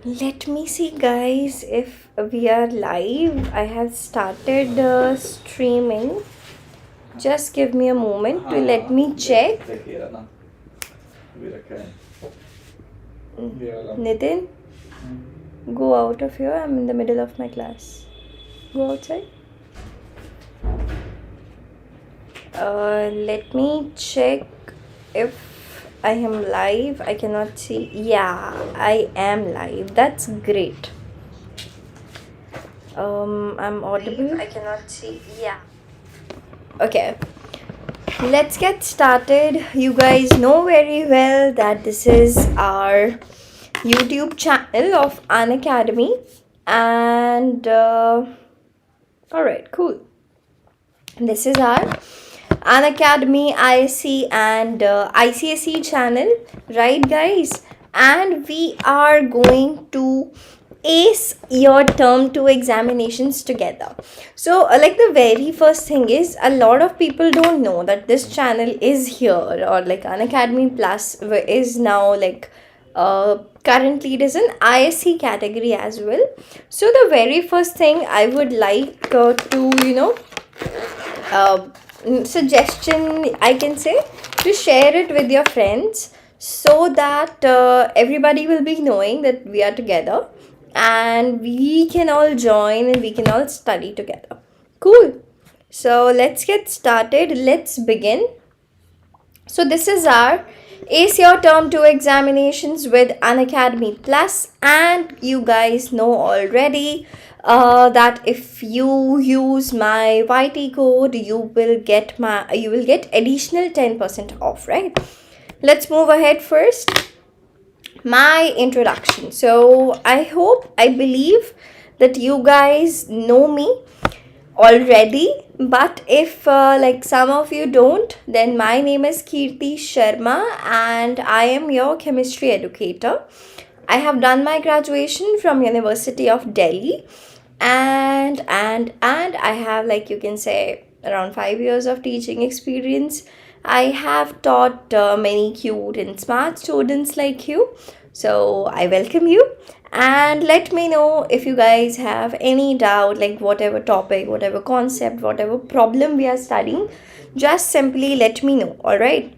Let me see, guys, if we are live. I have started streaming. Just give me a moment to let me check. Nitin, go out of here. I'm in the middle of my class. Go outside. Let me check if I am live. I cannot see. Yeah, I am live. That's great. I'm audible. I cannot see. Yeah. Okay. Let's get started. You guys know very well that this is our YouTube channel of Unacademy, and alright, cool. This is our Unacademy ISC and ICSE channel, right, guys? And we are going to ace your term 2 examinations together. So like the very first thing is, a lot of people don't know that this channel is here, or like Unacademy Plus is now like currently it is an ISC category as well. So the very first thing I would like to suggestion I can say, to share it with your friends, so that everybody will be knowing that we are together and we can all join and we can all study together. Cool. So let's get started. Let's begin. So this is our Ace Your Term 2 examinations with Unacademy Plus, and you guys know already that if you use my YT code, you will get additional 10% off, right? Let's move ahead first. My introduction. So I believe that you guys know me already, but if like some of you don't, then my name is Kirti Sharma and I am your chemistry educator. I have done my graduation from University of Delhi, and I have, like, you can say, around 5 years of teaching experience. I have taught many cute and smart students like you. So I welcome you, and let me know if you guys have any doubt, like whatever topic, whatever concept, whatever problem we are studying, just simply let me know, alright?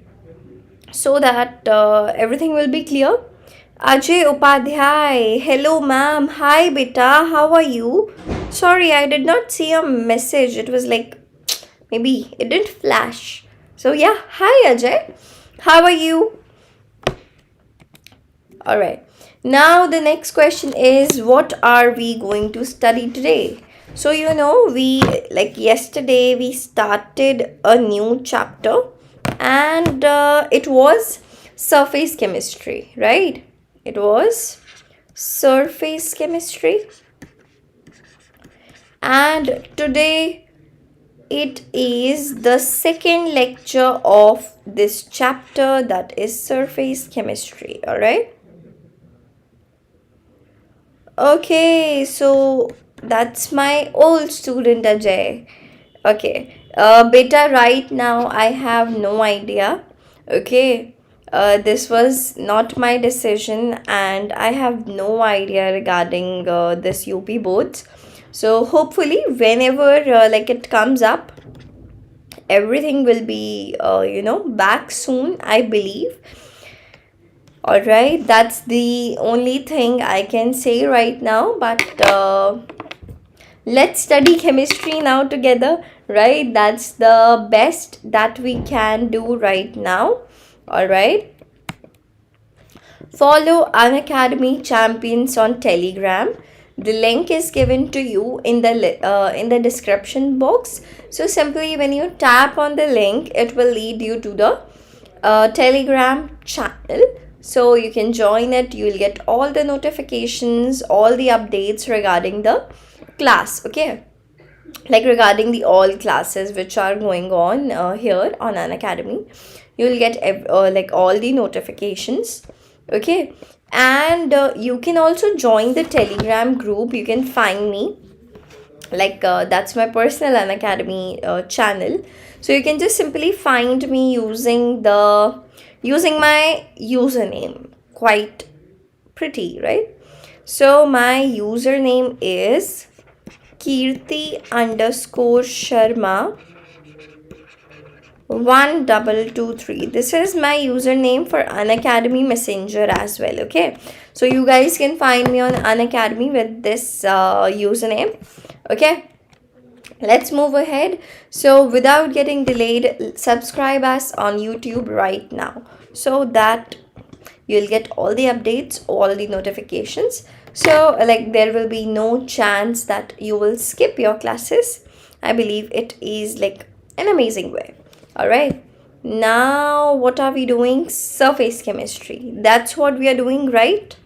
So that everything will be clear. Ajay Upadhyay, hello ma'am, hi beta, how are you? Sorry, I did not see a message. It was like, maybe it didn't flash. So yeah, hi Ajay, how are you? Alright, now the next question is, what are we going to study today? So yesterday we started a new chapter, and it was surface chemistry, right? It was surface chemistry, and today it is the second lecture of this chapter, that is surface chemistry. Alright, okay, so that's my old student Ajay. Okay, beta, right now I have no idea. Okay, this was not my decision and I have no idea regarding this UP boards. So hopefully whenever it comes up, everything will be back soon, I believe. Alright, that's the only thing I can say right now, but let's study chemistry now together, right? That's the best that we can do right now. Alright, follow Unacademy Champions on Telegram. The link is given to you in the description box. So simply when you tap on the link, it will lead you to the Telegram channel. So you can join it. You will get all the notifications, all the updates regarding the class, okay? Like regarding the all classes which are going on here on Unacademy. You will get all the notifications, okay? And you can also join the Telegram group. You can find me, that's my personal Unacademy channel. So you can just simply find me using my username. Quite pretty, right? So my username is Kirti_Sharma 1223. This is my username for Unacademy Messenger as well. Okay, so you guys can find me on Unacademy with this username. Okay, let's move ahead. So without getting delayed, subscribe us on YouTube right now so that you'll get all the updates, all the notifications. So like there will be no chance that you will skip your classes. I believe it is like an amazing way. All right, now what are we doing? Surface chemistry. That's what we are doing, right?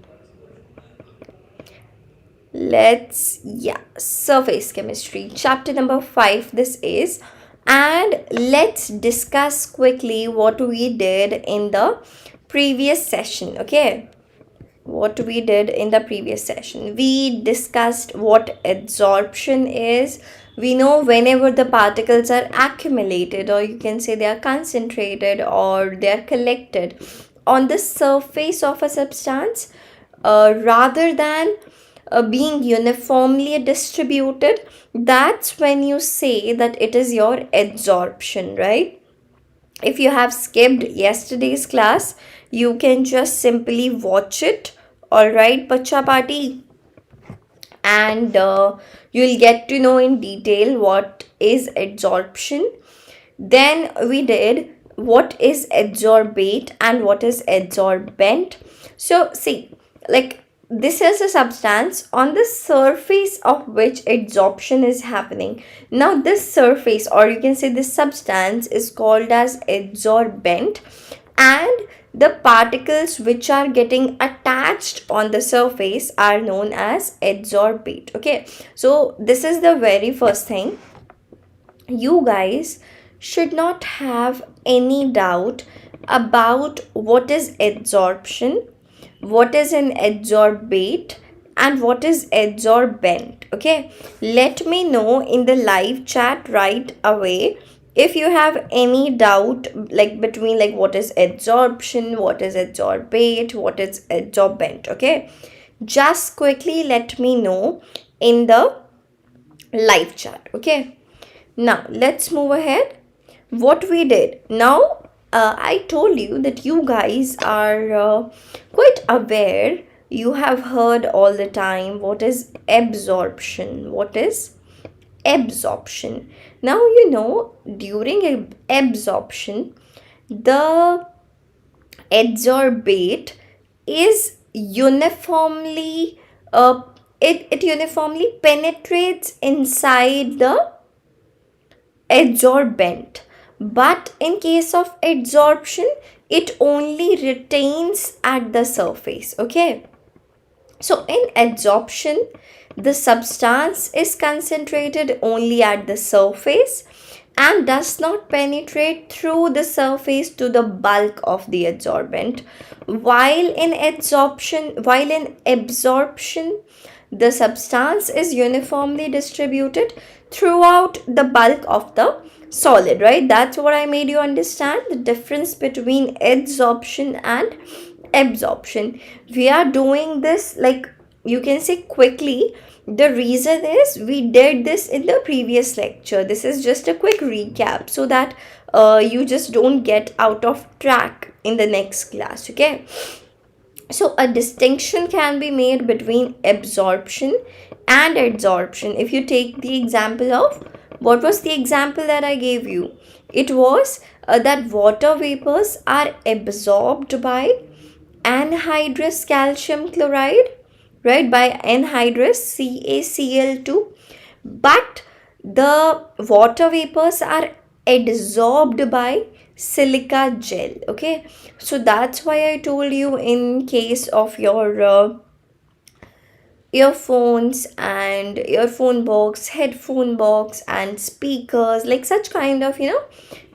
Surface chemistry, chapter number 5 this is. And let's discuss quickly what we did in the previous session. Okay, what we did in the previous session, we discussed what adsorption is. We know whenever the particles are accumulated, or you can say they are concentrated, or they are collected on the surface of a substance, rather than being uniformly distributed, that's when you say that it is your adsorption, right? If you have skipped yesterday's class, you can just simply watch it. All right, Pacha Party, and you'll get to know in detail what is adsorption. Then we did what is adsorbate and what is adsorbent. So see, like this is a substance on the surface of which adsorption is happening. Now this surface, or you can say this substance, is called as adsorbent, and the particles which are getting attached on the surface are known as adsorbate. Okay, so this is the very first thing. You guys should not have any doubt about what is adsorption, what is an adsorbate, and what is adsorbent. Okay, let me know in the live chat right away if you have any doubt, like between like what is adsorption, what is adsorbate, what is adsorbent. Okay, just quickly let me know in the live chat. Okay, now let's move ahead. What we did now, I told you that you guys are quite aware. You have heard all the time what is absorption, what is absorption. Now you know during absorption, the adsorbate is uniformly it uniformly penetrates inside the adsorbent, but in case of adsorption it only retains at the surface. Okay, so in adsorption the substance is concentrated only at the surface and does not penetrate through the surface to the bulk of the adsorbent, while in absorption the substance is uniformly distributed throughout the bulk of the solid, right? That's what I made you understand, the difference between adsorption and absorption. We are doing this, like you can say, quickly. The reason is we did this in the previous lecture. This is just a quick recap so that you just don't get out of track in the next class. Okay, so a distinction can be made between absorption and adsorption. If you take the example of, what was the example that I gave you? It was that water vapors are absorbed by anhydrous calcium chloride, right, by anhydrous CaCl2, but the water vapors are adsorbed by silica gel. Okay, so that's why I told you in case of your earphones and earphone box, headphone box, and speakers, like such kind of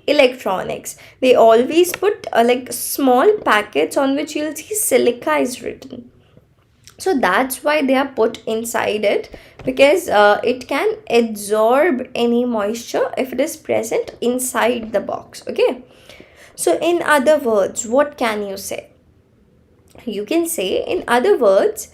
electronics, they always put like small packets on which you'll see silica is written. So that's why they are put inside it, because it can absorb any moisture if it is present inside the box. Okay, so in other words, what can you say? You can say, in other words,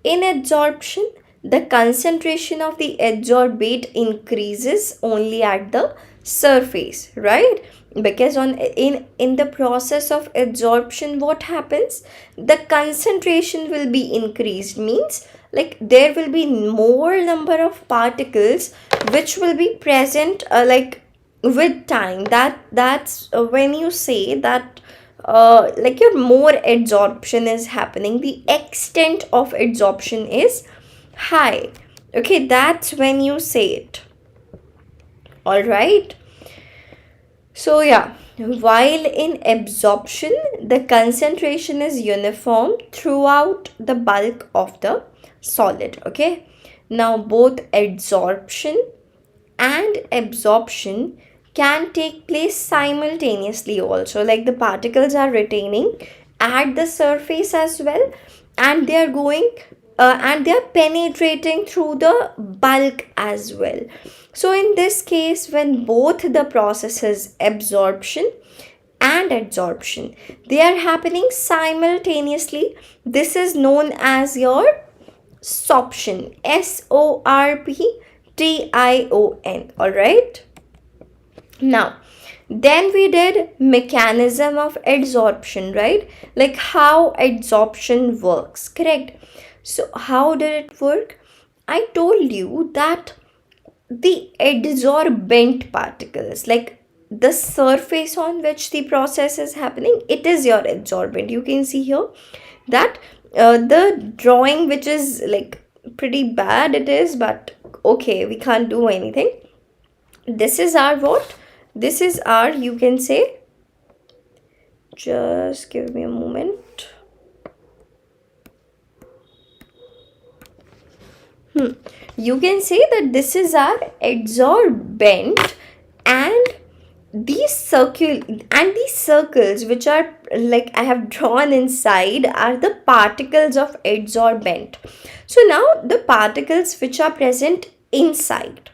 In adsorption, the concentration of the adsorbate increases only at the surface, right? Because in the process of adsorption, what happens, the concentration will be increased, means like there will be more number of particles which will be present like with time. That's when you say that like your more adsorption is happening, the extent of adsorption is high. Okay, that's when you say it. All right. So yeah, while in absorption, the concentration is uniform throughout the bulk of the solid. Okay. Now both adsorption and absorption can take place simultaneously also, like the particles are retaining at the surface as well, and they are going and they are penetrating through the bulk as well. So in this case, when both the processes, absorption and adsorption, they are happening simultaneously, this is known as your sorption. SORPTION. All right. Now, then we did mechanism of adsorption, right? Like how adsorption works, correct? So how did it work? I told you that the adsorbent particles, like the surface on which the process is happening, it is your adsorbent. You can see here that the drawing, which is like pretty bad it is, but okay, we can't do anything. This is our what? This is our, you can say, just give me a moment. You can say that this is our adsorbent, and these circles which are like I have drawn inside are the particles of adsorbent. So now the particles which are present inside,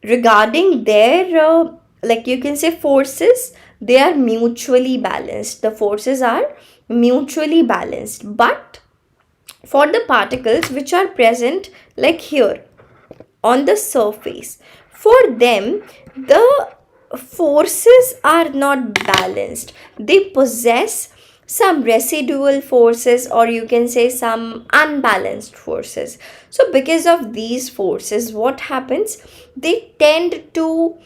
regarding their like you can say forces, they are mutually balanced. The forces are mutually balanced, but for the particles which are present like here on the surface, for them the forces are not balanced. They possess some residual forces, or you can say some unbalanced forces. So because of these forces, what happens, they tend to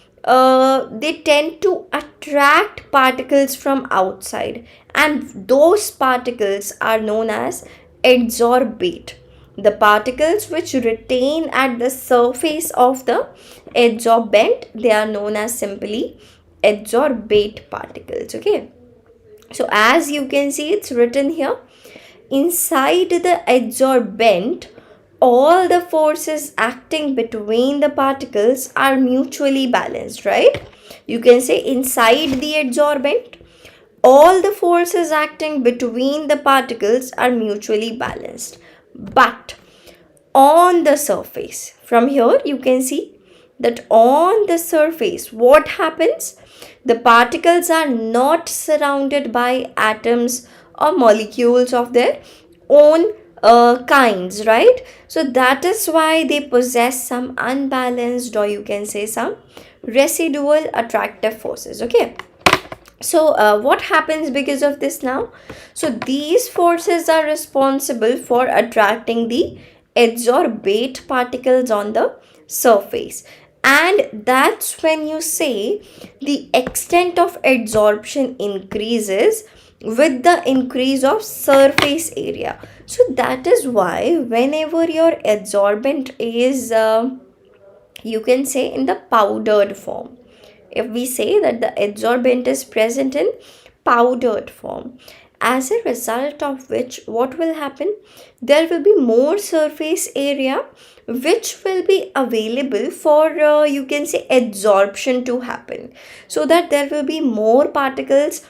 attract particles from outside, and those particles are known as adsorbate. The particles which retain at the surface of the adsorbent, they are known as simply adsorbate particles. Okay, so as you can see, it's written here, inside the adsorbent, all the forces acting between the particles are mutually balanced, right? You can say inside the adsorbent, all the forces acting between the particles are mutually balanced. But on the surface, from here you can see that on the surface, what happens? The particles are not surrounded by atoms or molecules of their own kinds, right? So that is why they possess some unbalanced, or you can say some residual attractive forces. Okay, so what happens because of this now? So these forces are responsible for attracting the adsorbate particles on the surface, and that's when you say the extent of adsorption increases with the increase of surface area. So that is why whenever your adsorbent is you can say in the powdered form, if we say that the adsorbent is present in powdered form, as a result of which what will happen, there will be more surface area which will be available for you can say adsorption to happen, so that there will be more particles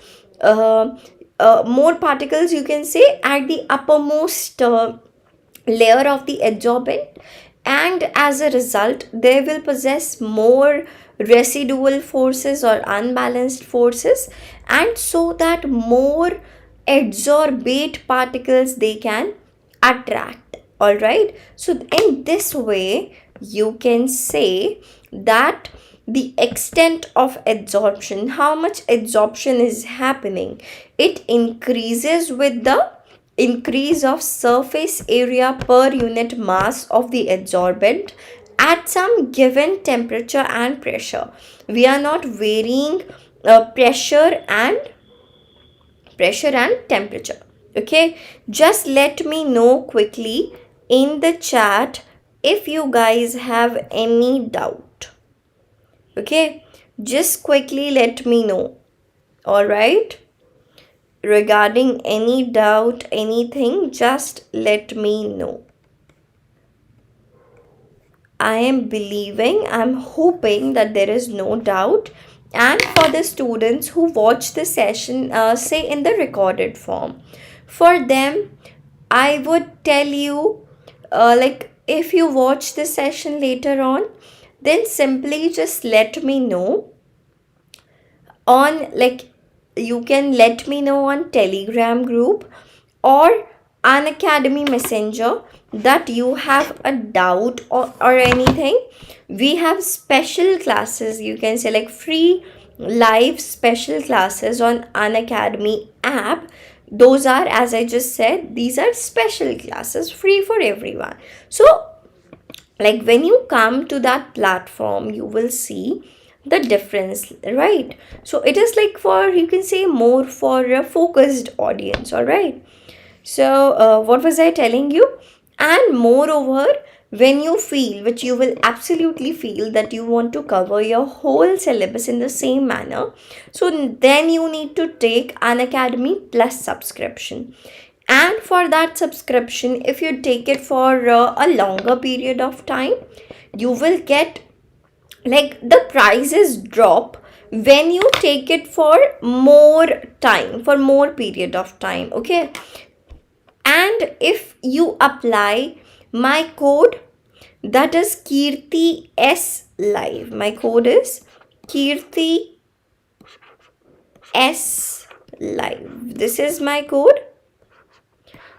you can say at the uppermost layer of the adsorbent, and as a result they will possess more residual forces or unbalanced forces, and so that more adsorbate particles they can attract. All right, so in this way you can say that the extent of adsorption, how much adsorption is happening, it increases with the increase of surface area per unit mass of the adsorbent at some given temperature and pressure. We are not varying pressure and temperature. Okay, just let me know quickly in the chat if you guys have any doubt. Okay, just quickly let me know. All right, regarding any doubt, anything, just let me know. I am believing, I'm hoping that there is no doubt. And for the students who watch the session, say in the recorded form, for them, I would tell you, like if you watch the session later on, then simply just let me know on, like, you can let me know on Telegram group or Unacademy Messenger that you have a doubt or anything. We have special classes, you can say, like free live special classes on Unacademy app. Those are, as I just said, these are special classes free for everyone. So like when you come to that platform, you will see the difference, right? So it is like for, you can say, more for a focused audience. All right, so what was I telling you? And moreover, when you feel, which you will absolutely feel, that you want to cover your whole syllabus in the same manner, so then you need to take Unacademy Plus subscription. And for that subscription, if you take it for a longer period of time, you will get, like, the prices drop when you take it for more time, for more period of time. Okay, and if you apply my code, that is Kirti S Live, my code is Kirti S Live, this is my code.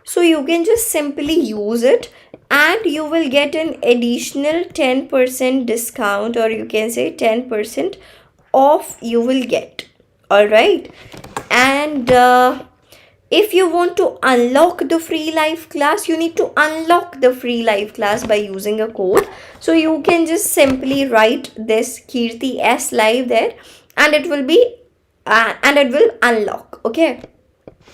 So you can just simply use it and you will get an additional 10% discount, or you can say 10% off you will get. All right, and if you want to unlock the free live class, you need to unlock the free live class by using a code. So you can just simply write this Kirti S Live there, and it will be and it will unlock. Okay,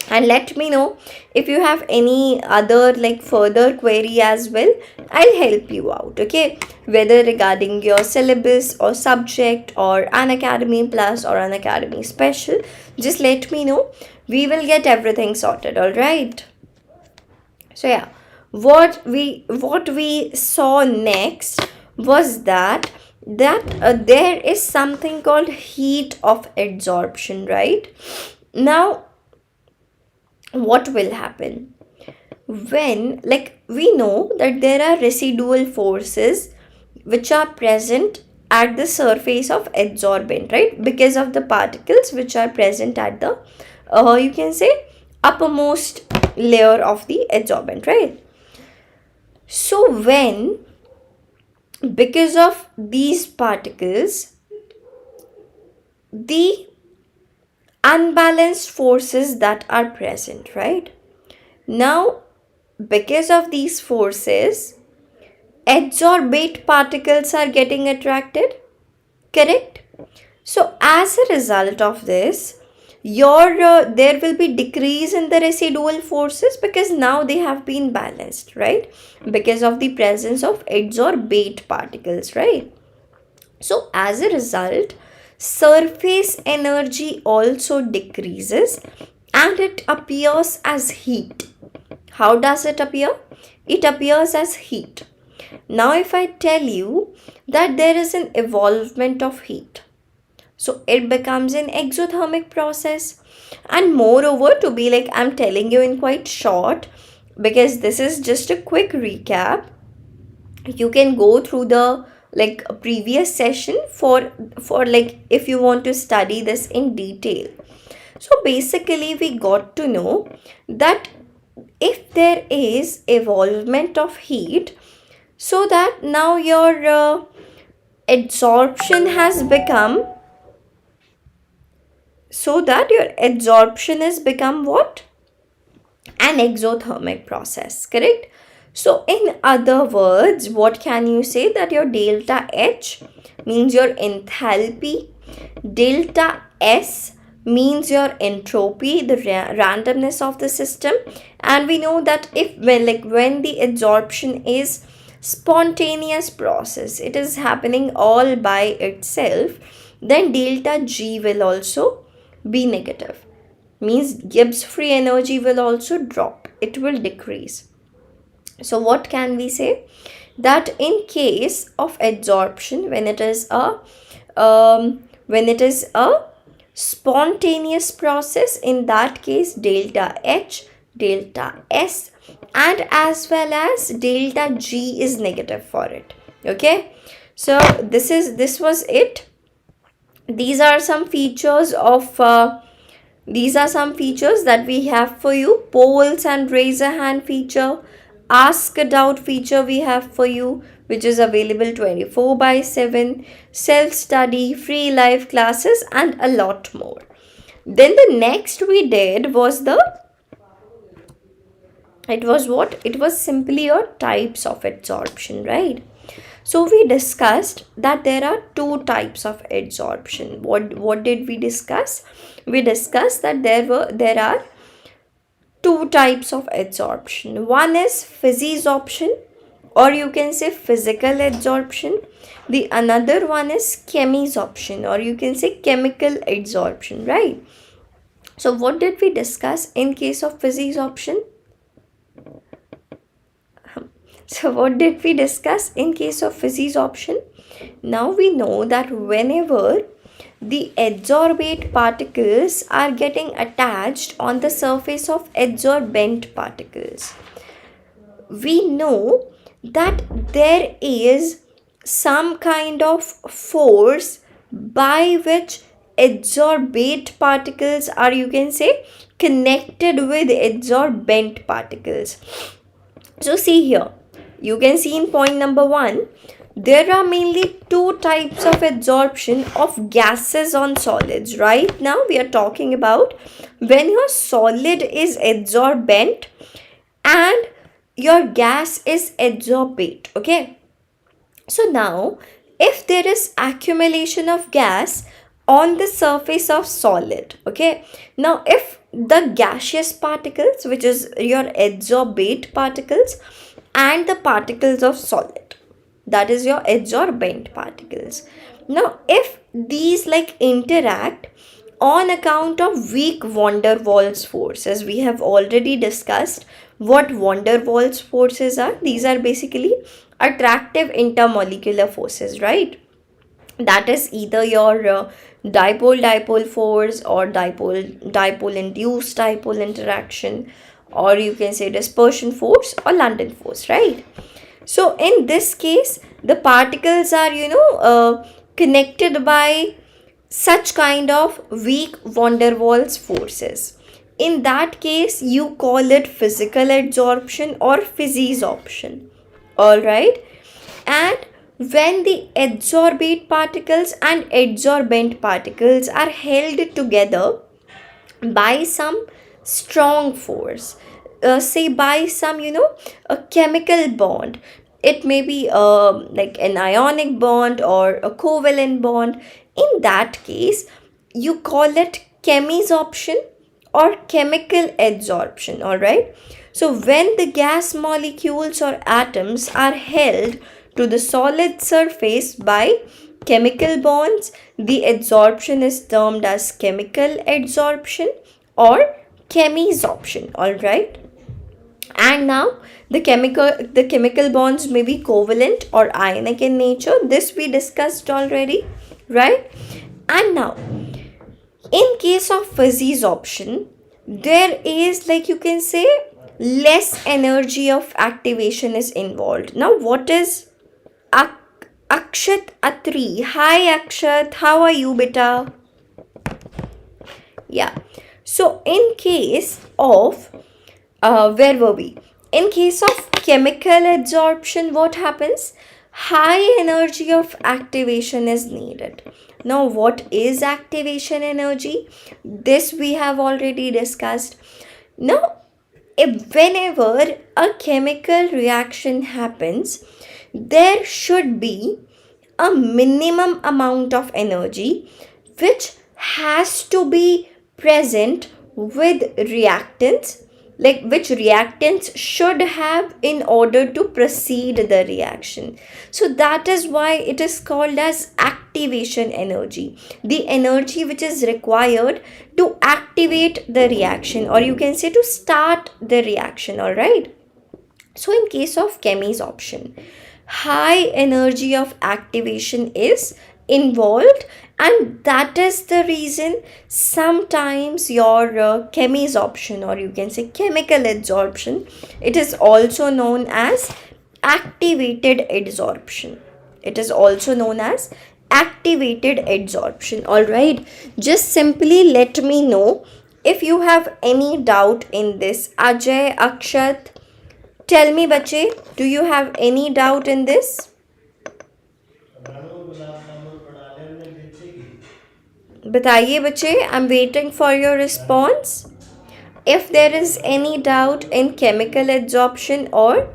and let me know if you have any other, like, further query as well. I'll help you out. Okay, whether regarding your syllabus or subject or Unacademy Plus or Unacademy Special, just let me know. We will get everything sorted. All right, so yeah, what we saw next was that there is something called heat of adsorption. Right now, what will happen when, like, we know that there are residual forces which are present at the surface of adsorbent, right, because of the particles which are present at the you can say uppermost layer of the adsorbent, right? So when, because of these particles, the unbalanced forces that are present, right? Now, because of these forces, adsorbate particles are getting attracted, correct? So as a result of this, your there will be decrease in the residual forces, because now they have been balanced, right, because of the presence of adsorbate particles, right? So as a result, surface energy also decreases and it appears as heat. How does it appear? It appears as heat. Now if I tell you that there is an evolvement of heat, so it becomes an exothermic process. And moreover, to be, like, I'm telling you in quite short, because this is just a quick recap, you can go through the, like, previous session for like, if you want to study this in detail. So basically we got to know that if there is evolvement of heat, so that now your adsorption has become, so that your adsorption has become what? An exothermic process, correct? So in other words, what can you say? That your delta H means your enthalpy, delta S means your entropy, the randomness of the system. And we know that if when the adsorption is spontaneous process, it is happening all by itself, then delta G will also be negative, means Gibbs free energy will also drop, it will decrease. So what can we say? That in case of adsorption, when it is a spontaneous process, in that case delta H, delta S, and as well as delta G is negative for it. Okay, so this was it. These are some features of these are some features that we have for you. Polls and raise a hand feature, ask a doubt feature we have for you, which is available 24/7, self-study, free live classes, and a lot more. Then the next we did was it was simply your types of adsorption, right? So we discussed that there are two types of adsorption. What did we discuss? We discussed that there are two types of adsorption. One is physisorption, or you can say physical adsorption. The another one is chemisorption, or you can say chemical adsorption, right? So what did we discuss in case of physisorption? So what did we discuss in case of physisorption? Now we know that whenever the adsorbate particles are getting attached on the surface of adsorbent particles, we know that there is some kind of force by which adsorbate particles are, you can say, connected with adsorbent particles. So see here, you can see in point number 1, there are mainly two types of adsorption of gases on solids. Right now we are talking about when your solid is adsorbent and your gas is adsorbate. Okay, so now if there is accumulation of gas on the surface of solid, okay, now if the gaseous particles, which is your adsorbate particles, and the particles of solid, that is your adsorbent particles, now if these interact on account of weak van der Waals forces, we have already discussed what van der Waals forces are. These are basically attractive intermolecular forces, right? That is either your dipole force, or dipole induced dipole interaction, or you can say dispersion force or London force, right? So in this case, the particles are connected by such kind of weak van der Waals forces. In that case, you call it physical adsorption or physisorption. All right, and when the adsorbate particles and adsorbent particles are held together by some strong force, say by some a chemical bond, it may be like an ionic bond or a covalent bond, in that case you call it chemisorption or chemical adsorption. All right, so when the gas molecules or atoms are held to the solid surface by chemical bonds, the adsorption is termed as chemical adsorption or chemisorption. All right, and now the chemical bonds may be covalent or ionic in nature. This we discussed already, right? And now in case of physisorption, there is, you can say, less energy of activation is involved. Now what is Akshat Atri? Hi Akshat, how are you beta? Yeah, so in case of where were we? In case of chemical adsorption, what happens? High energy of activation is needed. Now, what is activation energy? This we have already discussed. Now, whenever a chemical reaction happens, there should be a minimum amount of energy which has to be present with reactants, like which reactants should have in order to proceed the reaction. So that is why it is called as activation energy, the energy which is required to activate the reaction, or you can say to start the reaction. All right. So in case of chemisorption, high energy of activation is involved, and that is the reason sometimes your chemisorption, or you can say chemical adsorption, it is also known as activated adsorption. It is also known as activated adsorption. All right, just simply let me know if you have any doubt in this. Ajay, Akshat, tell me bache, do you have any doubt in this? बताइए बच्चे, I am waiting for your response. If there is any doubt in chemical adsorption or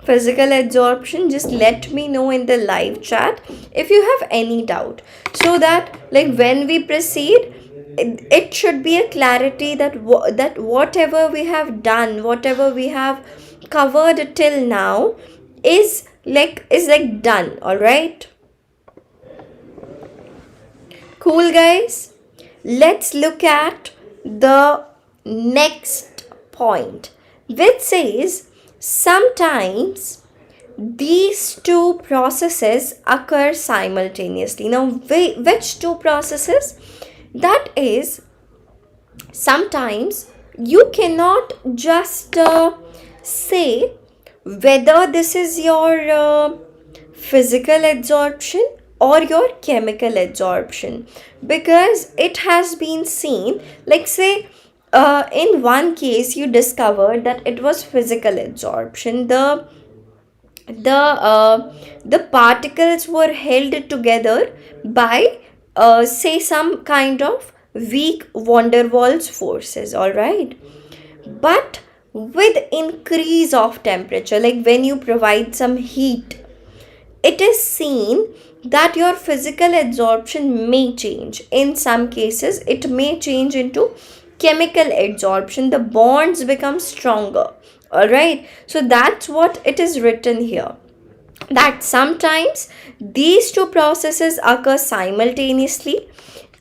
physical adsorption, just let me know in the live chat if you have any doubt, so that like when we proceed, it should be a clarity that that whatever we have done, whatever we have covered till now is like done. All right, cool guys. Let's look at the next point, which says sometimes these two processes occur simultaneously. Now, which two processes? That is, sometimes you cannot just say whether this is your physical adsorption or your chemical adsorption, because it has been seen, like say in one case you discovered that it was physical adsorption. The particles were held together by say some kind of weak van der Waals forces. All right, but with increase of temperature, like when you provide some heat, it is seen that your physical adsorption may change. In some cases it may change into chemical adsorption. The bonds become stronger. All right, so that's what it is written here, that sometimes these two processes occur simultaneously,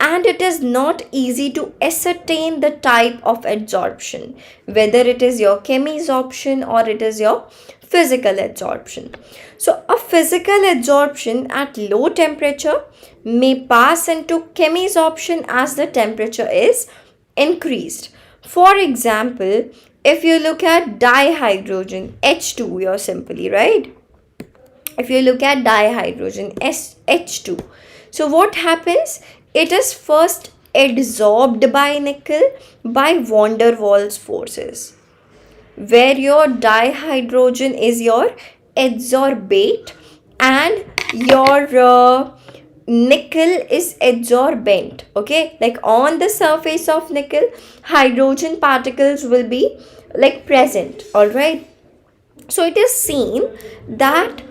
and it is not easy to ascertain the type of adsorption, whether it is your chemisorption or it is your physical adsorption. So a physical adsorption at low temperature may pass into chemisorption as the temperature is increased. For example, if you look at dihydrogen H2, you're simply right. If you look at dihydrogen H2, so what happens? It is first adsorbed by nickel by van der Waals forces, where your dihydrogen is your adsorbate and your nickel is adsorbent. Okay, like on the surface of nickel, hydrogen particles will be like present. All right, so it is seen that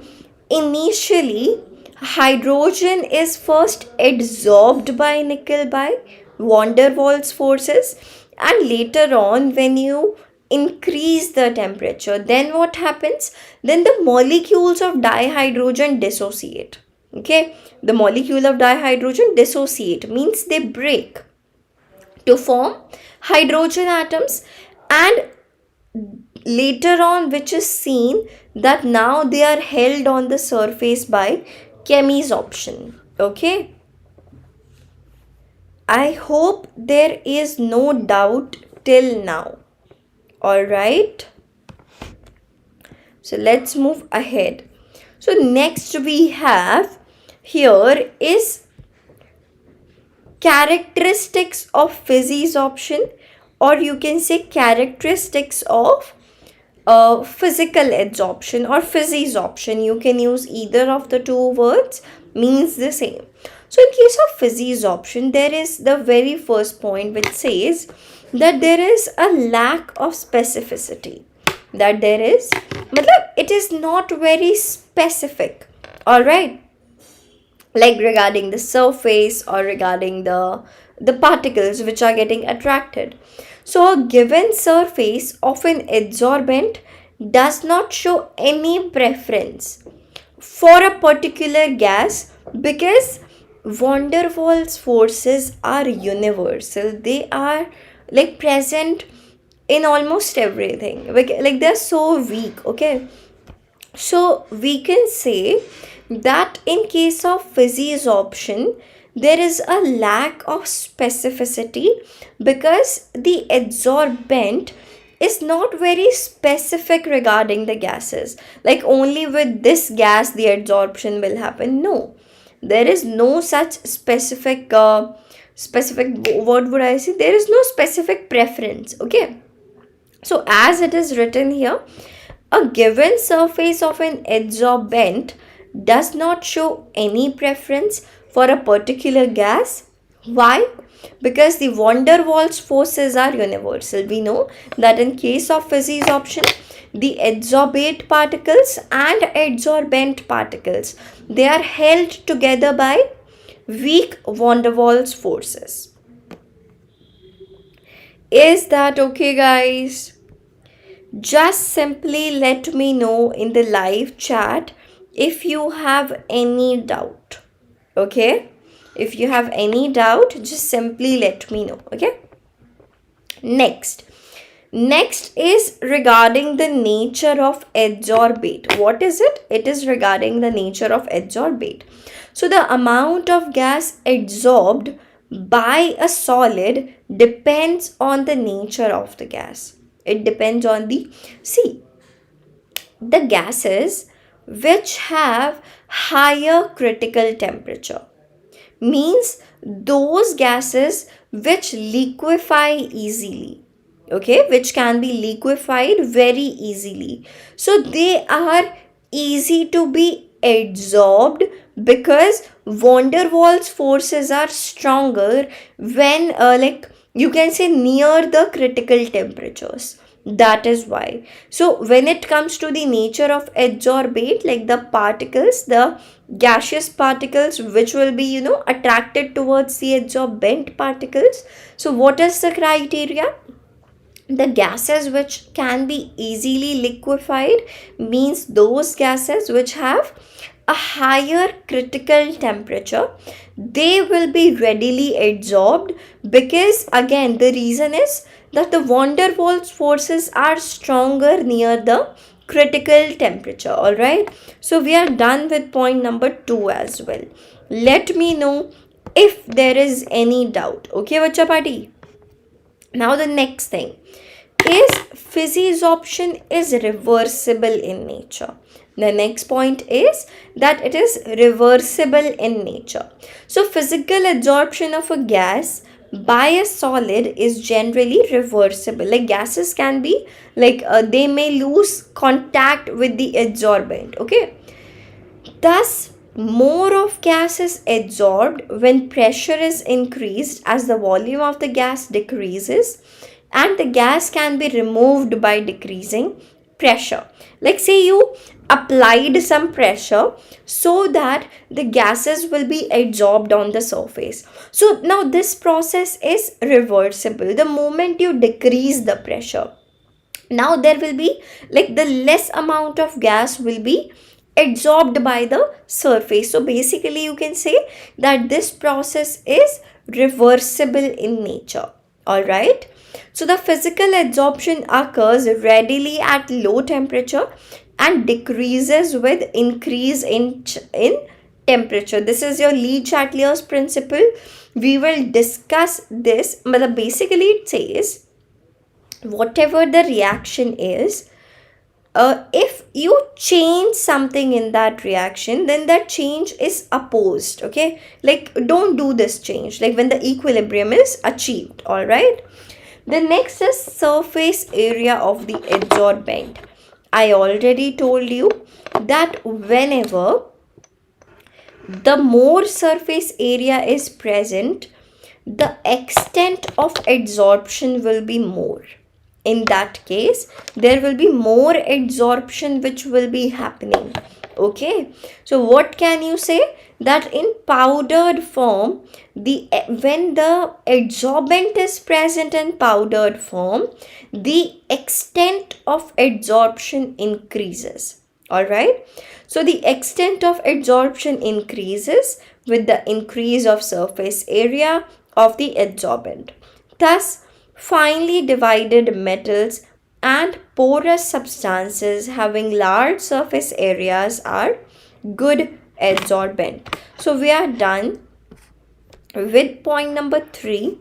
initially hydrogen is first adsorbed by nickel by van der Waals forces, and later on when you increase the temperature, then what happens? Then the molecules of dihydrogen dissociate. Okay, the molecule of dihydrogen dissociate means they break to form hydrogen atoms, and later on which is seen that now they are held on the surface by chemisorption. Okay, I hope there is no doubt till now. All right, so let's move ahead. So next we have here is characteristics of physisorption, or you can say characteristics of physical adsorption or physisorption, you can use either of the two words, means the same. So in case of physisorption, there is the very first point which says that there is a lack of specificity, that there is, matlab, it is not very specific, all right, like regarding the surface or regarding the particles which are getting attracted. So a given surface of an adsorbent does not show any preference for a particular gas because van der Waals forces are universal. They are like present in almost everything. Like they're so weak, okay? So we can say that in case of physisorption, there is a lack of specificity because the adsorbent is not very specific regarding the gases. Like only with this gas the adsorption will happen. No, there is no such specific what would I say? There is no specific preference. Okay. So as it is written here, a given surface of an adsorbent does not show any preference for a particular gas. Why? Because the van der Waals forces are universal. We know that in case of physisorption, the adsorbate particles and adsorbent particles, they are held together by weak van der Waals forces. Is that okay, guys? Just simply let me know in the live chat if you have any doubt. Okay? If you have any doubt, just simply let me know. Okay? Next is regarding the nature of adsorbate. What is it? It is regarding the nature of adsorbate. So the amount of gas adsorbed by a solid depends on the nature of the gas. It depends on the gases which have higher critical temperature, means those gases which liquefy easily, okay, which can be liquefied very easily. So they are easy to be adsorbed because van der Waals forces are stronger when like you can say near the critical temperatures. That is why. So when it comes to the nature of adsorbate, like the particles, the gaseous particles which will be attracted towards the adsorbent particles. So what is the criteria? The gases which can be easily liquefied, means those gases which have a higher critical temperature, they will be readily adsorbed because again the reason is that the van der Waals forces are stronger near the critical temperature. All right, so we are done with point number 2 as well. Let me know if there is any doubt. Okay, bacha party. Now the next thing is physisorption is reversible in nature. The next point is that it is reversible in nature. So physical adsorption of a gas by a solid is generally reversible. Like gases can be like they may lose contact with the adsorbent. Okay. Thus, more of gas is adsorbed when pressure is increased as the volume of the gas decreases, and the gas can be removed by decreasing pressure. Like say you applied some pressure so that the gases will be adsorbed on the surface. So now this process is reversible. The moment you decrease the pressure, now there will be like the less amount of gas will be adsorbed by the surface. So basically you can say that this process is reversible in nature. All right. So the physical adsorption occurs readily at low temperature and decreases with increase in temperature. This is your Lee-Chatelier principle. We will discuss this, but basically it says whatever the reaction is, if you change something in that reaction, then that change is opposed. Okay, like don't do this change like when the equilibrium is achieved. All right. The next is surface area of the adsorbent. I already told you that whenever the more surface area is present, the extent of adsorption will be more. In that case, there will be more adsorption which will be happening. Okay, so what can you say? That in powdered form, when the adsorbent is present in powdered form, the extent of adsorption increases. Alright, so the extent of adsorption increases with the increase of surface area of the adsorbent. Thus, finely divided metals and porous substances having large surface areas are good adsorbent. So we are done with point number 3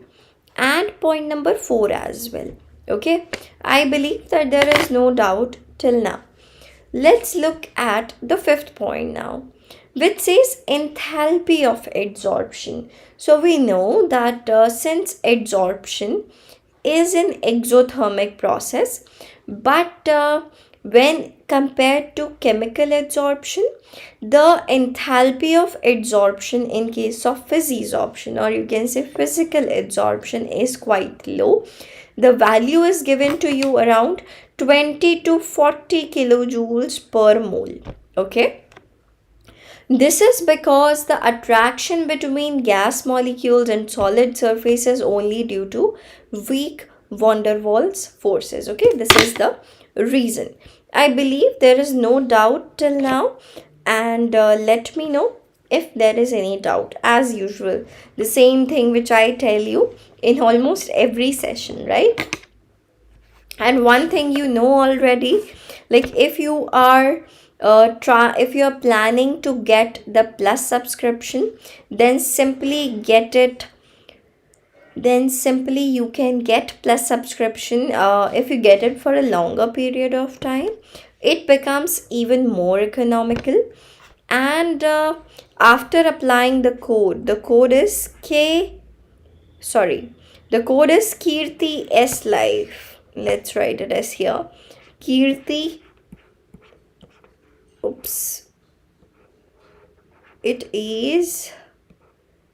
and point number 4 as well. Okay, I believe that there is no doubt till now. Let's look at the 5th point now, which says enthalpy of adsorption. So we know that since adsorption is an exothermic process, but when compared to chemical adsorption, the enthalpy of adsorption in case of physisorption, or you can say physical adsorption, is quite low. The value is given to you around 20 to 40 kilojoules per mole. Okay, this is because the attraction between gas molecules and solid surface is only due to weak van der Waals forces. Okay, this is the reason. I believe there is no doubt till now, and let me know if there is any doubt. As usual, the same thing which I tell you in almost every session, right? And one thing you know already, like if you are if you are planning to get the plus subscription, then simply get it. Then simply you can get plus subscription. If you get it for a longer period of time, it becomes even more economical. And after applying the code is the code is Kirti S Life. Let's write it as here, Kirti. It is,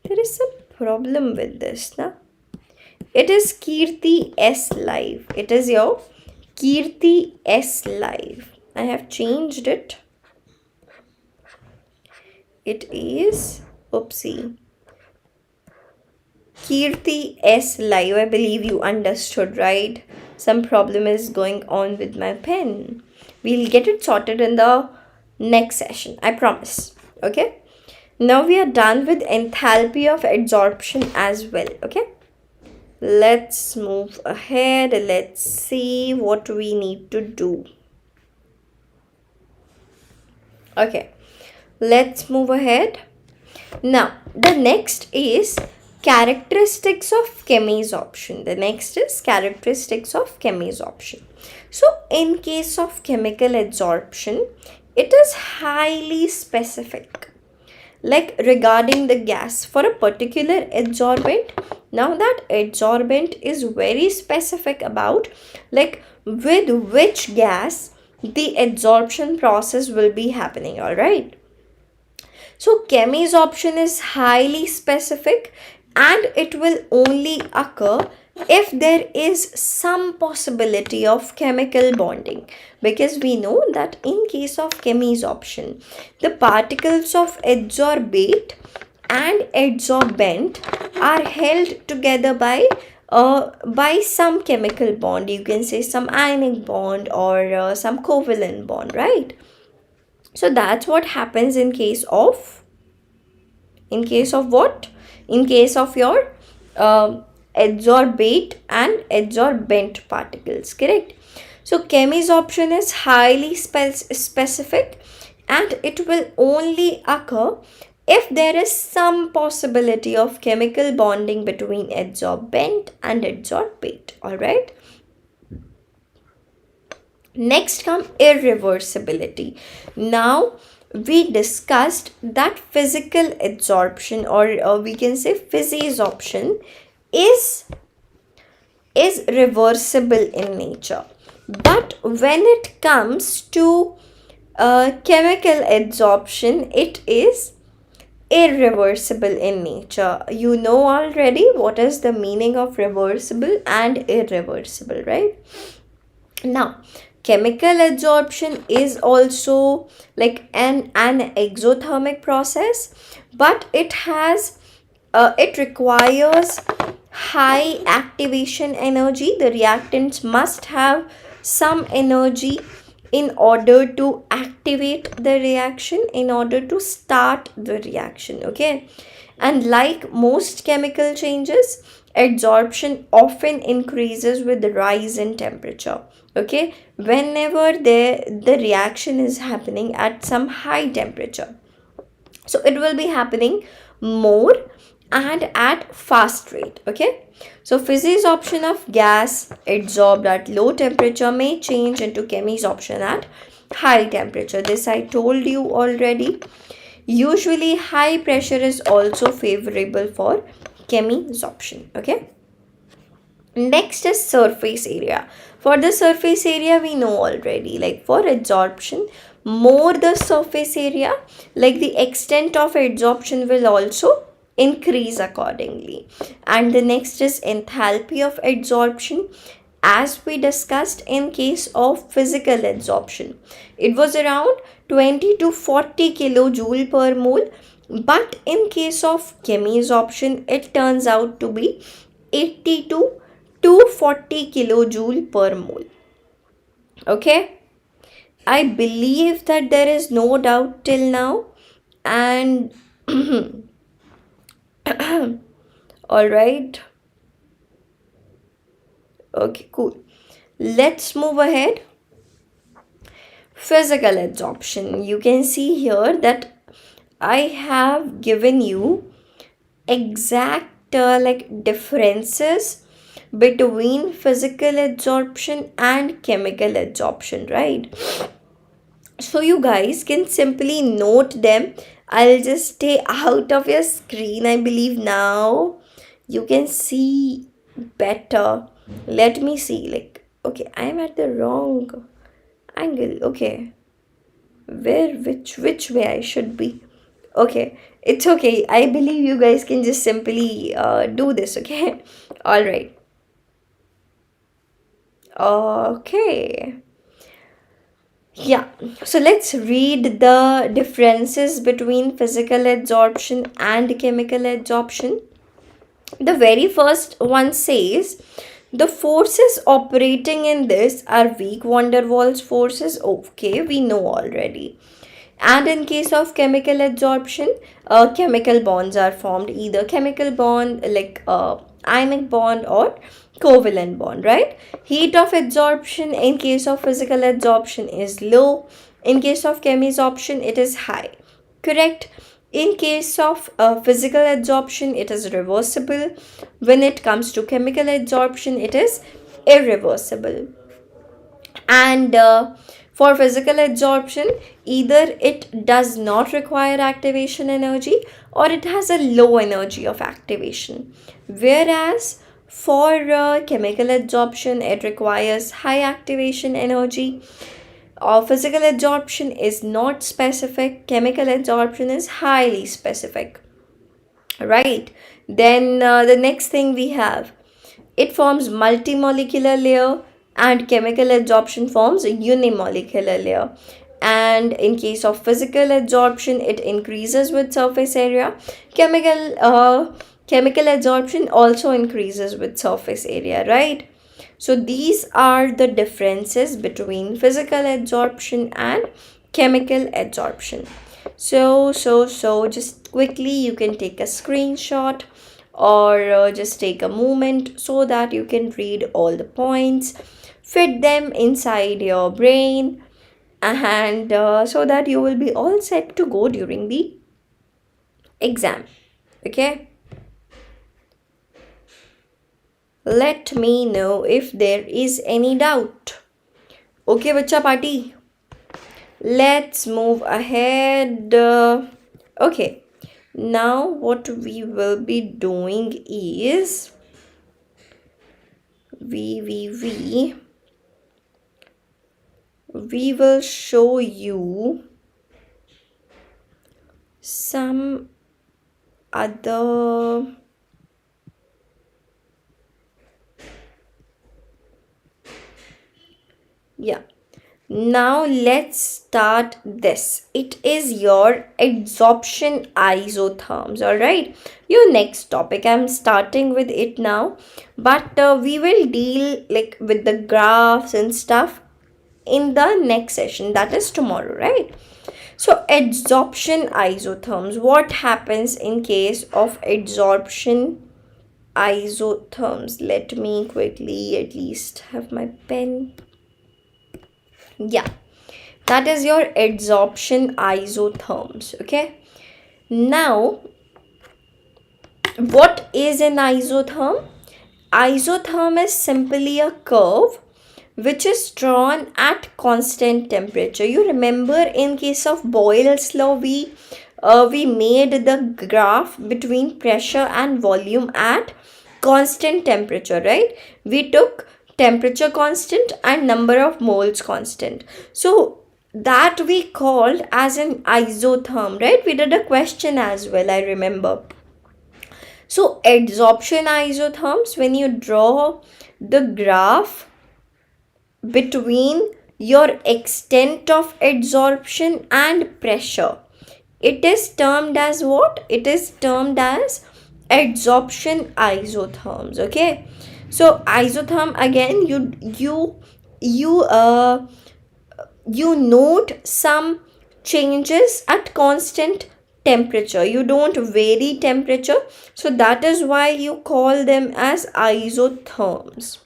there is some problem with this now. It is Kirti S Live. It is your Kirti S Live. I have changed it. It is, Kirti S Live. I believe you understood, right? Some problem is going on with my pen. We'll get it sorted in the next session, I promise. Okay, now we are done with enthalpy of adsorption as well. Okay, let's move ahead. Let's see what we need to do. Okay, let's move ahead. Now the next is characteristics of chemisorption. The next is characteristics of chemisorption. So in case of chemical adsorption, it is highly specific, like regarding the gas for a particular adsorbent. Now that adsorbent is very specific about like with which gas the adsorption process will be happening. All right, so chemisorption is highly specific, and it will only occur if there is some possibility of chemical bonding, because we know that in case of chemisorption, the particles of adsorbate and adsorbent are held together by some chemical bond. You can say some ionic bond or some covalent bond, right? So that's what happens in case of what? In case of your adsorbate and adsorbent particles, correct? So chemisorption is highly specific, and it will only occur if there is some possibility of chemical bonding between adsorbent and adsorbate. All right, next come irreversibility. Now we discussed that physical adsorption, or we can say physisorption, is reversible in nature. But when it comes to chemical adsorption, it is irreversible in nature. You know already what is the meaning of reversible and irreversible, right? Now, chemical adsorption is also like an exothermic process, but it requires high activation energy. The reactants must have some energy in order to activate the reaction, in order to start the reaction, okay? And like most chemical changes, adsorption often increases with the rise in temperature, okay? Whenever the reaction is happening at some high temperature, so it will be happening more and at fast rate, okay? So physisorption of gas adsorbed at low temperature may change into chemisorption at high temperature. This I told you already. Usually high pressure is also favorable for chemisorption, okay? Next is surface area. For the surface area, we know already, like for adsorption, more the surface area, like the extent of adsorption will also increase accordingly. And the next is enthalpy of adsorption. As we discussed in case of physical adsorption, it was around 20 to 40 kilojoule per mole, but in case of chemisorption, it turns out to be 80 to 240 kilojoule per mole, okay? I believe that there is no doubt till now. And all right, okay, cool. Let's move ahead. Physical adsorption. You can see here that I have given you exact like differences between physical adsorption and chemical adsorption, right? So you guys can simply note them. I'll just stay out of your screen. I believe now you can see better. Let me see. Like, okay, I'm at the wrong angle. Okay, which way I should be? Okay, it's okay. I believe you guys can just simply do this. Okay, all right. Okay. Yeah, so let's read the differences between physical adsorption and chemical adsorption. The very first one says the forces operating in this are weak van der Waals forces. Okay, we know already. And in case of chemical adsorption, chemical bonds are formed, either chemical bond like ionic bond or covalent bond, right? Heat of adsorption in case of physical adsorption is low. In case of chemisorption, it is high. Correct? In case of physical adsorption, it is reversible. When it comes to chemical adsorption, it is irreversible. And for physical adsorption, either it does not require activation energy or it has a low energy of activation. Whereas for chemical adsorption, it requires high activation energy. Physical adsorption is not specific, chemical adsorption is highly specific, right? Then the next thing we have, it forms multimolecular layer, and chemical adsorption forms a unimolecular layer. And in case of physical adsorption, it increases with surface area. Chemical adsorption also increases with surface area, right? So these are the differences between physical adsorption and chemical adsorption. So just quickly you can take a screenshot or just take a moment so that you can read all the points, fit them inside your brain, and so that you will be all set to go during the exam, okay? Let me know if there is any doubt. Okay, bacha party, let's move ahead. Okay, now what we will be doing is we we will show you some other yeah. Now let's start this. It is your adsorption isotherms, alright? Your next topic. I'm starting with it now, but we will deal like with the graphs and stuff in the next session, that is tomorrow, right? So adsorption isotherms. What happens in case of adsorption isotherms? Let me quickly at least have my pen. Yeah, that is your adsorption isotherms. Okay, now what is an isotherm? Isotherm is simply a curve which is drawn at constant temperature. You remember in case of Boyle's law, we made the graph between pressure and volume at constant temperature, right? We took temperature constant and number of moles constant. So that we called as an isotherm, right? We did a question as well, I remember. So adsorption isotherms, when you draw the graph between your extent of adsorption and pressure, it is termed as what? It is termed as adsorption isotherms. Okay, so isotherm, again, you note some changes at constant temperature. You don't vary temperature, so that is why you call them as isotherms.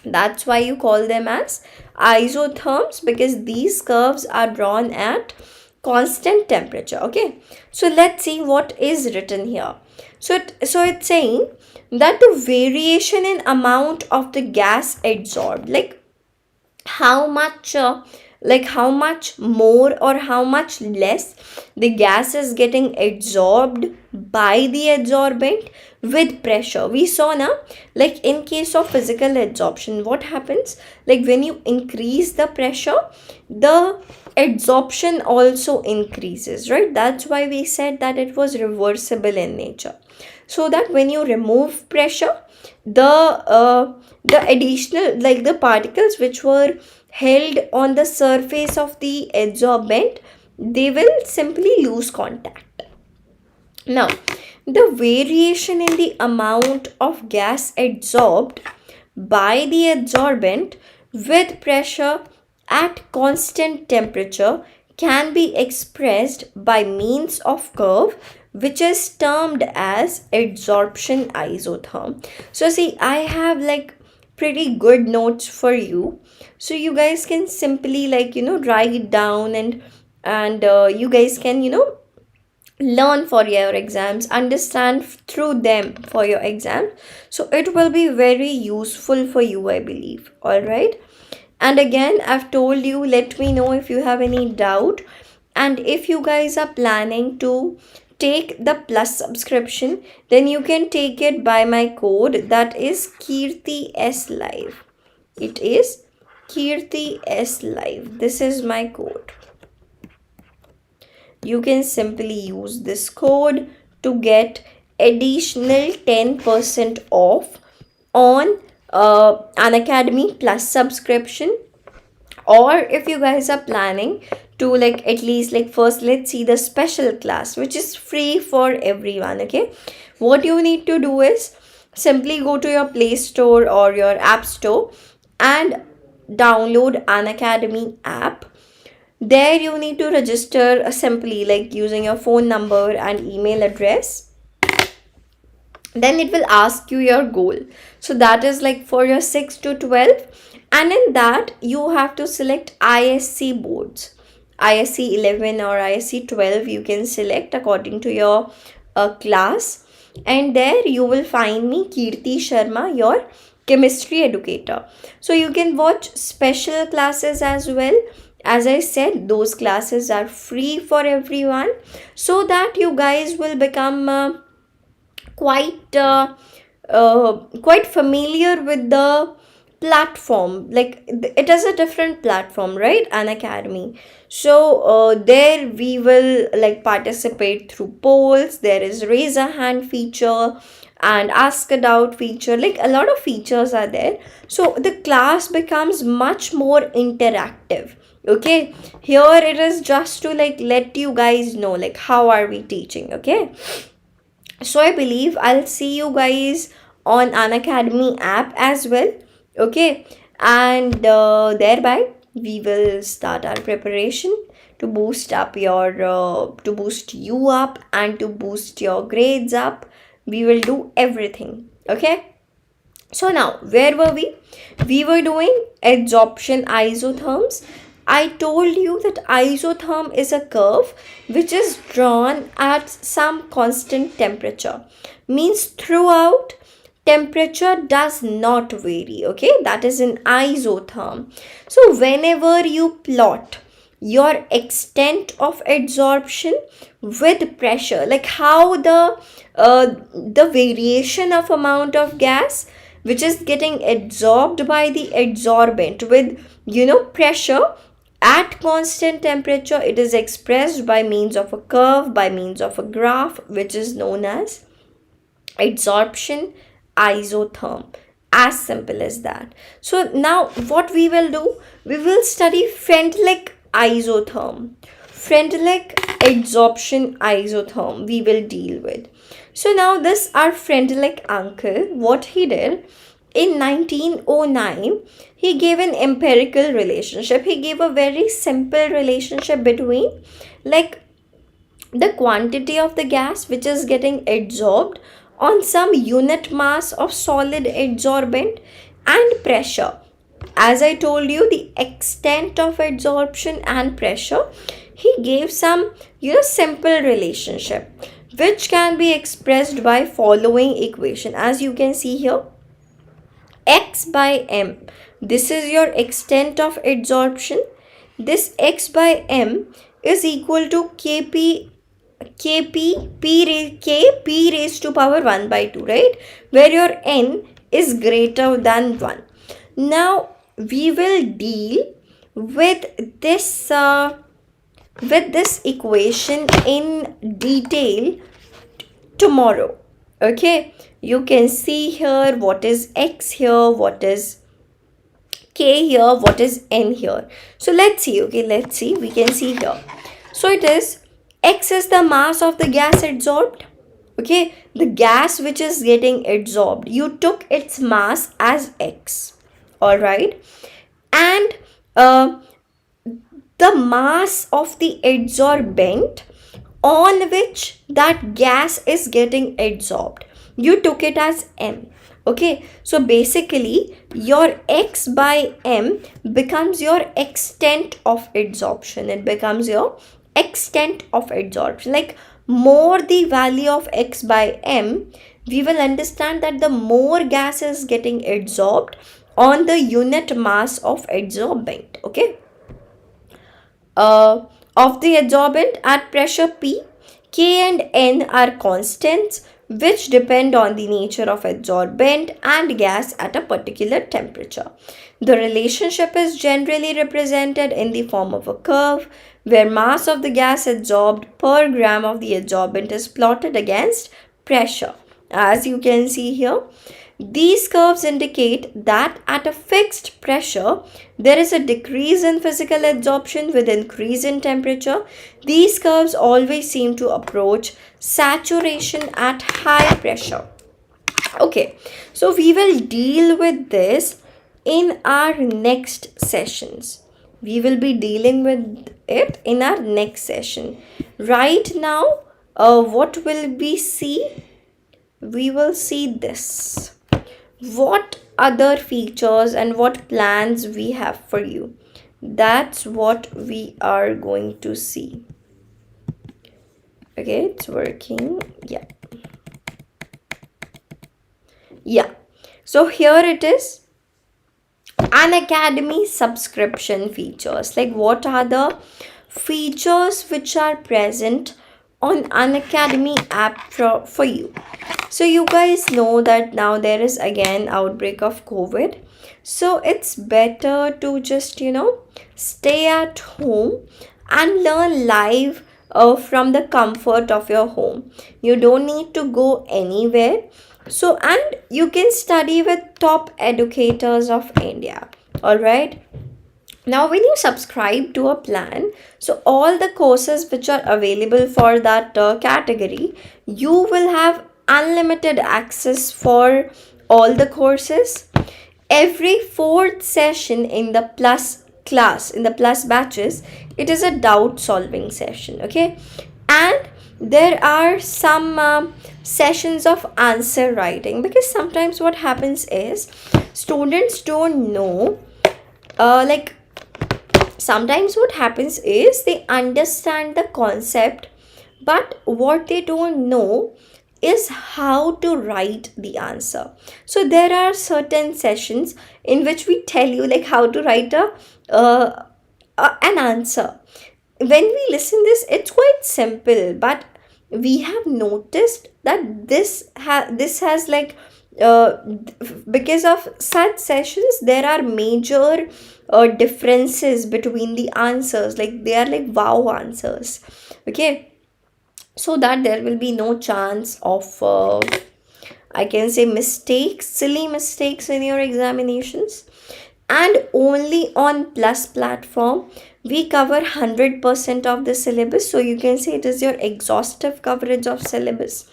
That's why you call them as isotherms, because these curves are drawn at constant temperature. Okay, so let's see what is written here. So it's saying that the variation in amount of the gas adsorbed, like how much more or how much less the gas is getting adsorbed by the adsorbent with pressure. We saw now, like in case of physical adsorption, what happens, like when you increase the pressure, the adsorption also increases, right? That's why we said that it was reversible in nature. So that when you remove pressure, the additional, like the particles which were held on the surface of the adsorbent, they will simply lose contact. Now, the variation in the amount of gas adsorbed by the adsorbent with pressure at constant temperature can be expressed by means of curve which is termed as adsorption isotherm. So see, I have like pretty good notes for you, so you guys can simply write it down, and you guys can learn for your exams, understand through them for your exams. So it will be very useful for you, I believe. All right, and again, I've told you, let me know if you have any doubt, and if you guys are planning to take the plus subscription, then you can take it by my code, that is Kirti S Live. It is Kirti S Live. This is my code. You can simply use this code to get additional 10% off on Unacademy Plus subscription. Or if you guys are planning to at least first, let's see the special class, which is free for everyone. Okay, what you need to do is simply go to your Play Store or your App Store and download Unacademy app. There you need to register simply using your phone number and email address. Then it will ask you your goal, so that is for your 6 to 12, and in that you have to select ISC boards, ISC 11 or ISC 12. You can select according to your class, and there you will find me, Kirti Sharma, your chemistry educator. So you can watch special classes as well. As I said, those classes are free for everyone, so that you guys will become quite familiar with the platform, like it is a different platform, right? Unacademy. So there we will like participate through polls. There is raise a hand feature and ask a doubt feature, like a lot of features are there. So the class becomes much more interactive. Okay, here it is just to like let you guys know like how are we teaching. Okay, so I believe I'll see you guys on Unacademy app as well. Okay, and thereby we will start our preparation to boost up your to boost you up and to boost your grades up. We will do everything. Okay, so now where were we? We were doing adsorption isotherms. I told you that isotherm is a curve which is drawn at some constant temperature. Means throughout temperature does not vary. Okay, that is an isotherm. So whenever you plot your extent of adsorption with pressure, like how the variation of amount of gas which is getting absorbed by the adsorbent with pressure at constant temperature, it is expressed by means of a curve, by means of a graph, which is known as adsorption isotherm. As simple as that. So now what we will do, we will study Freundlich isotherm. Freundlich adsorption isotherm we will deal with. So now this our Freundlich uncle, what he did in 1909, he gave an empirical relationship. He gave a very simple relationship between like the quantity of the gas which is getting adsorbed on some unit mass of solid adsorbent and pressure. As I told you, the extent of adsorption and pressure, he gave some simple relationship which can be expressed by following equation. As you can see here, x by m, this is your extent of adsorption. This x by m is equal to kp p raised to power 1 by 2, right? Where your n is greater than 1. Now we will deal with this equation in detail tomorrow. Okay, you can see here what is x here, what is k here, what is n here. So let's see. Okay, let's see. We can see here. So it is x is the mass of the gas adsorbed. Okay, the gas which is getting adsorbed, you took its mass as x. All right, and the mass of the adsorbent on which that gas is getting adsorbed, you took it as m. Okay, so basically your x by m becomes your extent of adsorption. It becomes your extent of adsorption. Like more the value of x by m, we will understand that the more gas is getting adsorbed on the unit mass of adsorbent. Okay, of the adsorbent at pressure P, K and N are constants which depend on the nature of adsorbent and gas at a particular temperature. The relationship is generally represented in the form of a curve where mass of the gas adsorbed per gram of the adsorbent is plotted against pressure. As you can see here, these curves indicate that at a fixed pressure, there is a decrease in physical adsorption with increase in temperature. These curves always seem to approach saturation at high pressure. Okay, so we will deal with this in our next sessions. We will be dealing with it in our next session. Right now, what will we see? We will see this. What other features and what plans we have for you. That's what we are going to see. Okay, it's working. Yeah. So here it is. Unacademy subscription features. Like what are the features which are present on Unacademy app for you? So you guys know that now there is again outbreak of COVID. So it's better to just, stay at home and learn live from the comfort of your home. You don't need to go anywhere. So, and you can study with top educators of India. All right. Now, when you subscribe to a plan, so all the courses which are available for that category, you will have unlimited access for all the courses. Every fourth session in the plus class, in the plus batches, it is a doubt solving session. Okay, and there are some sessions of answer writing, because sometimes what happens is students don't know, like sometimes what happens is they understand the concept, but what they don't know is how to write the answer. So there are certain sessions in which we tell you like how to write an answer. When we listen this, it's quite simple, but we have noticed that this has like because of such sessions there are major differences between the answers, like they are like wow answers. Okay, so that there will be no chance of I can say mistakes, silly mistakes in your examinations. And only on plus platform we cover 100% of the syllabus, so you can say it is your exhaustive coverage of syllabus.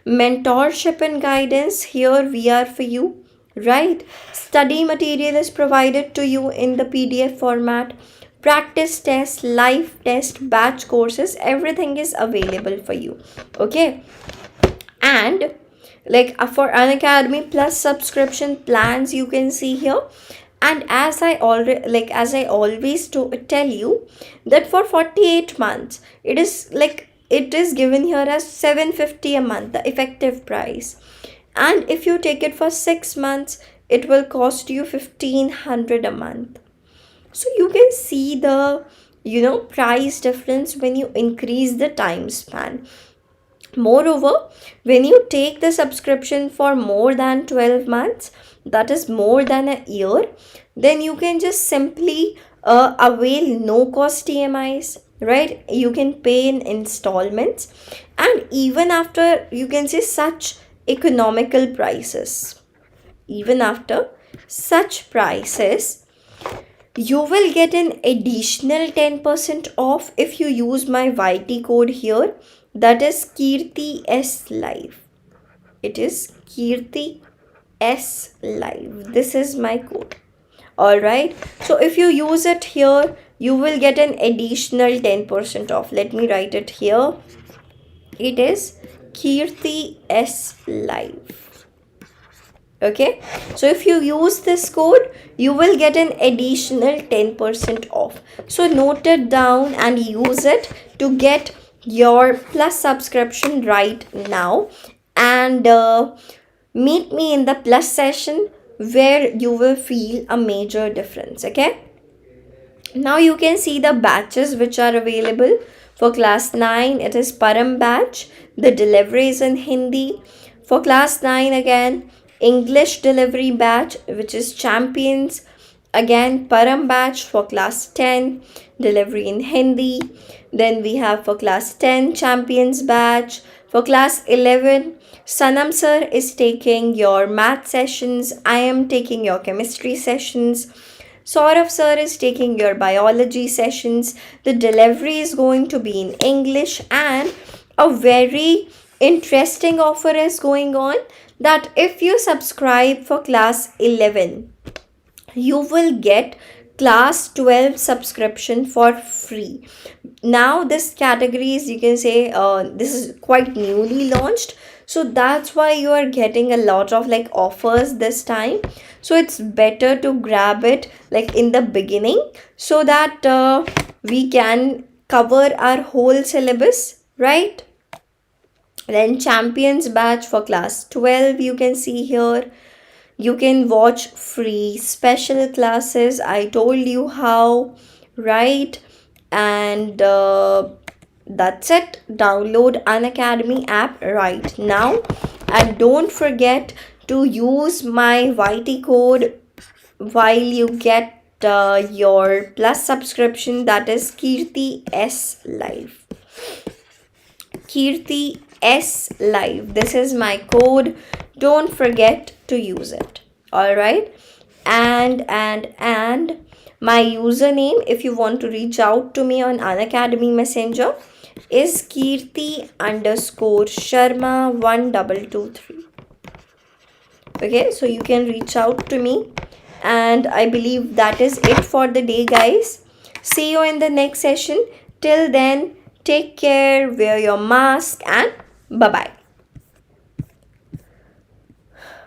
Mentorship and guidance, here we are for you, right? Study material is provided to you in the PDF format. Practice test, live test, batch courses, everything is available for you. Okay, and like for Unacademy plus subscription plans, you can see here. And as I always tell you that for 48 months it is given here as 750 a month, the effective price. And if you take it for 6 months, it will cost you 1500 a month. So you can see the price difference when you increase the time span. Moreover, when you take the subscription for more than 12 months, that is more than a year, then you can just simply avail no cost EMIs, right? You can pay in installments, and even after, you can say, such economical prices, even after such prices, you will get an additional 10% off if you use my YT code here, that is Kirti S Live. It is Kirti S Live. This is my code. Alright. So if you use it here, you will get an additional 10% off. Let me write it here. It is Kirti S Live. Okay, so if you use this code, you will get an additional 10% off. So note it down and use it to get your plus subscription right now, and meet me in the plus session where you will feel a major difference. Okay, now you can see the batches which are available for class 9. It is Param batch. The delivery is in Hindi. For class 9 again, English delivery batch, which is Champions. Again, Param batch for class 10, delivery in Hindi. Then we have for class 10, Champions batch. For class 11, Sanam sir is taking your math sessions. I am taking your chemistry sessions. Saurav sir is taking your biology sessions. The delivery is going to be in English, and a very interesting offer is going on, that if you subscribe for class 11, you will get class 12 subscription for free. Now this category is, you can say, this is quite newly launched, so that's why you are getting a lot of like offers this time. So it's better to grab it like in the beginning, so that we can cover our whole syllabus, right? Then Champions batch for class 12, you can see here. You can watch free special classes. I told you how, right? And that's it. Download Unacademy app right now. And don't forget to use my YT code while you get your plus subscription, that is Kirti S Live. Kirti S Live. This is my code. Don't forget to use it. Alright. And my username, if you want to reach out to me on Unacademy Messenger, is Kirti_Sharma 1223. Okay, so you can reach out to me. And I believe that is it for the day, guys. See you in the next session. Till then, take care, wear your mask, and bye-bye.